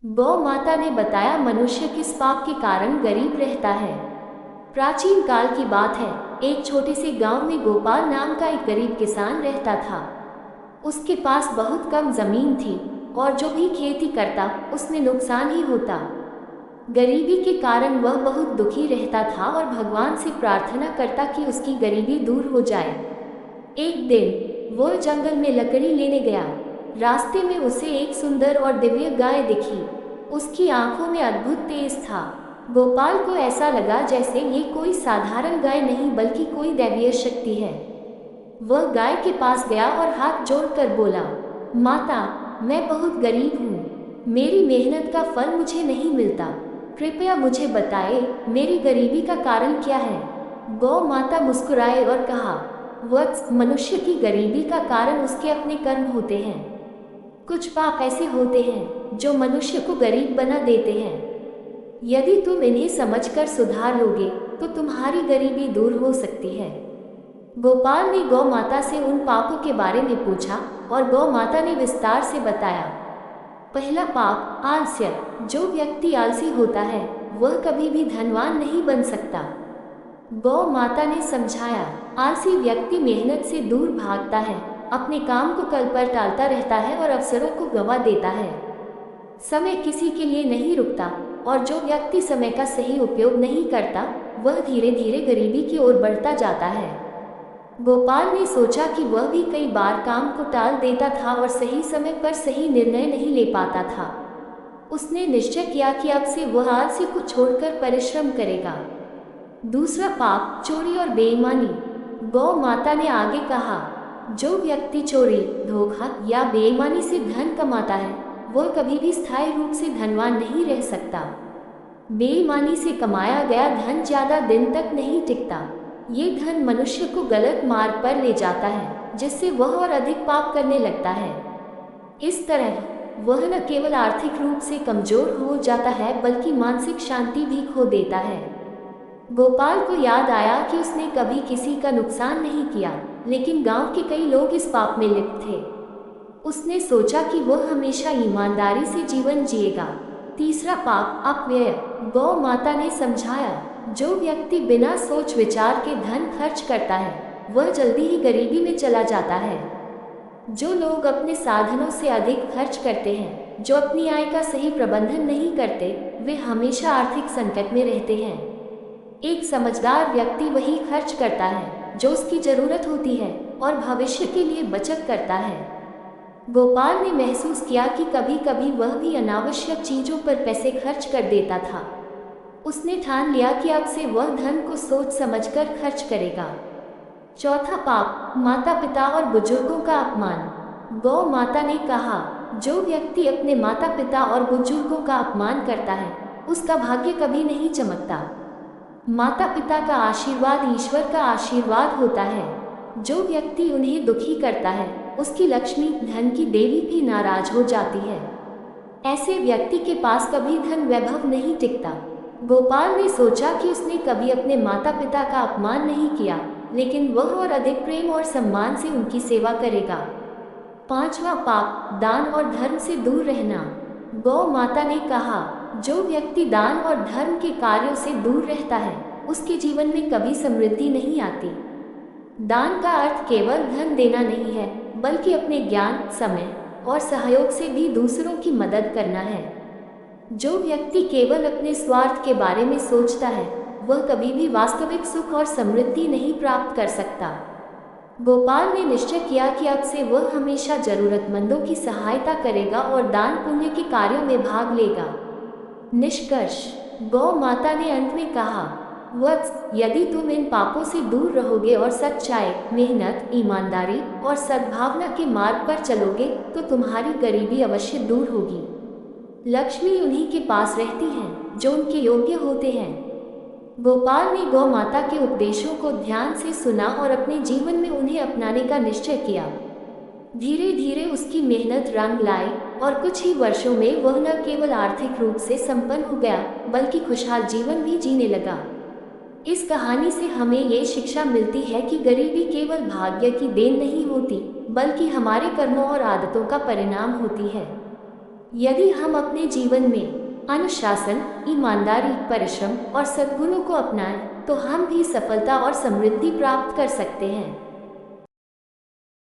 गौ माता ने बताया, मनुष्य किस पाप के कारण गरीब रहता है। प्राचीन काल की बात है। एक छोटे से गांव में गोपाल नाम का एक गरीब किसान रहता था। उसके पास बहुत कम जमीन थी और जो भी खेती करता उसमें नुकसान ही होता। गरीबी के कारण वह बहुत दुखी रहता था और भगवान से प्रार्थना करता कि उसकी गरीबी दूर हो जाए। एक दिन वह जंगल में लकड़ी लेने गया। रास्ते में उसे एक सुंदर और दिव्य गाय दिखी। उसकी आंखों में अद्भुत तेज था। गोपाल को ऐसा लगा जैसे ये कोई साधारण गाय नहीं बल्कि कोई दैवीय शक्ति है। वह गाय के पास गया और हाथ जोड़कर बोला, माता, मैं बहुत गरीब हूँ। मेरी मेहनत का फल मुझे नहीं मिलता। कृपया मुझे बताएं, मेरी गरीबी का कारण क्या है। गौ माता मुस्कुराए और कहा, वत्स, मनुष्य की गरीबी का कारण उसके अपने कर्म होते हैं। कुछ पाप ऐसे होते हैं जो मनुष्य को गरीब बना देते हैं। यदि तुम इन्हें समझकर सुधार लोगे तो तुम्हारी गरीबी दूर हो सकती है। गोपाल ने गौ माता से उन पापों के बारे में पूछा और गौ माता ने विस्तार से बताया। पहला पाप, आलस्य। जो व्यक्ति आलसी होता है वह कभी भी धनवान नहीं बन सकता। गौ माता ने समझाया, आलसी व्यक्ति मेहनत से दूर भागता है, अपने काम को कल पर टालता रहता है और अवसरों को गंवा देता है। समय किसी के लिए नहीं रुकता और जो व्यक्ति समय का सही उपयोग नहीं करता वह धीरे धीरे गरीबी की ओर बढ़ता जाता है। गोपाल ने सोचा कि वह भी कई बार काम को टाल देता था और सही समय पर सही निर्णय नहीं ले पाता था। उसने निश्चय किया कि अब से वह आलसी को छोड़कर परिश्रम करेगा। दूसरा पाप, चोरी और बेईमानी। गौ माता ने आगे कहा, जो व्यक्ति चोरी, धोखा या बेईमानी से धन कमाता है वह कभी भी स्थायी रूप से धनवान नहीं रह सकता। बेईमानी से कमाया गया धन ज्यादा दिन तक नहीं टिकता। ये धन मनुष्य को गलत मार्ग पर ले जाता है जिससे वह और अधिक पाप करने लगता है। इस तरह वह न केवल आर्थिक रूप से कमजोर हो जाता है बल्कि मानसिक शांति भी खो देता है। गोपाल को याद आया कि उसने कभी किसी का नुकसान नहीं किया, लेकिन गांव के कई लोग इस पाप में लिप्त थे। उसने सोचा कि वह हमेशा ईमानदारी से जीवन जिएगा। तीसरा पाप, अपव्यय। गौ माता ने समझाया, जो व्यक्ति बिना सोच विचार के धन खर्च करता है वह जल्दी ही गरीबी में चला जाता है। जो लोग अपने साधनों से अधिक खर्च करते हैं, जो अपनी आय का सही प्रबंधन नहीं करते, वे हमेशा आर्थिक संकट में रहते हैं। एक समझदार व्यक्ति वही खर्च करता है जो उसकी जरूरत होती है और भविष्य के लिए बचत करता है। गोपाल ने महसूस किया कि कभी कभी वह भी अनावश्यक चीजों पर पैसे खर्च कर देता था। उसने ठान लिया कि अब से वह धन को सोच समझकर खर्च करेगा। चौथा पाप, माता पिता और बुजुर्गों का अपमान। गौ माता ने कहा, जो व्यक्ति अपने माता पिता और बुजुर्गों का अपमान करता है उसका भाग्य कभी नहीं चमकता। माता पिता का आशीर्वाद ईश्वर का आशीर्वाद होता है। जो व्यक्ति उन्हें दुखी करता है उसकी लक्ष्मी, धन की देवी भी नाराज हो जाती है। ऐसे व्यक्ति के पास कभी धन वैभव नहीं टिकता। गोपाल ने सोचा कि उसने कभी अपने माता पिता का अपमान नहीं किया, लेकिन वह और अधिक प्रेम और सम्मान से उनकी सेवा करेगा। पांचवा पाप, दान और धर्म से दूर रहना। गौ माता ने कहा, जो व्यक्ति दान और धर्म के कार्यों से दूर रहता है उसके जीवन में कभी समृद्धि नहीं आती। दान का अर्थ केवल धन देना नहीं है बल्कि अपने ज्ञान, समय और सहयोग से भी दूसरों की मदद करना है। जो व्यक्ति केवल अपने स्वार्थ के बारे में सोचता है वह कभी भी वास्तविक सुख और समृद्धि नहीं प्राप्त कर सकता। गोपाल ने निश्चय किया कि अब से वह हमेशा जरूरतमंदों की सहायता करेगा और दान पुण्य के कार्यों में भाग लेगा। निष्कर्ष, गौ माता ने अंत में कहा, वत्स, यदि तुम इन पापों से दूर रहोगे और सच्चाई, मेहनत, ईमानदारी और सद्भावना के मार्ग पर चलोगे तो तुम्हारी गरीबी अवश्य दूर होगी। लक्ष्मी उन्हीं के पास रहती हैं जो उनके योग्य होते हैं। गोपाल ने गौ माता के उपदेशों को ध्यान से सुना और अपने जीवन में उन्हें अपनाने का निश्चय किया। धीरे धीरे उसकी मेहनत रंग लाई और कुछ ही वर्षों में वह न केवल आर्थिक रूप से संपन्न हो गया बल्कि खुशहाल जीवन भी जीने लगा। इस कहानी से हमें ये शिक्षा मिलती है कि गरीबी केवल भाग्य की देन नहीं होती बल्कि हमारे कर्मों और आदतों का परिणाम होती है। यदि हम अपने जीवन में अनुशासन, ईमानदारी, परिश्रम और सद्गुणों को अपनाएं, तो हम भी सफलता और समृद्धि प्राप्त कर सकते हैं।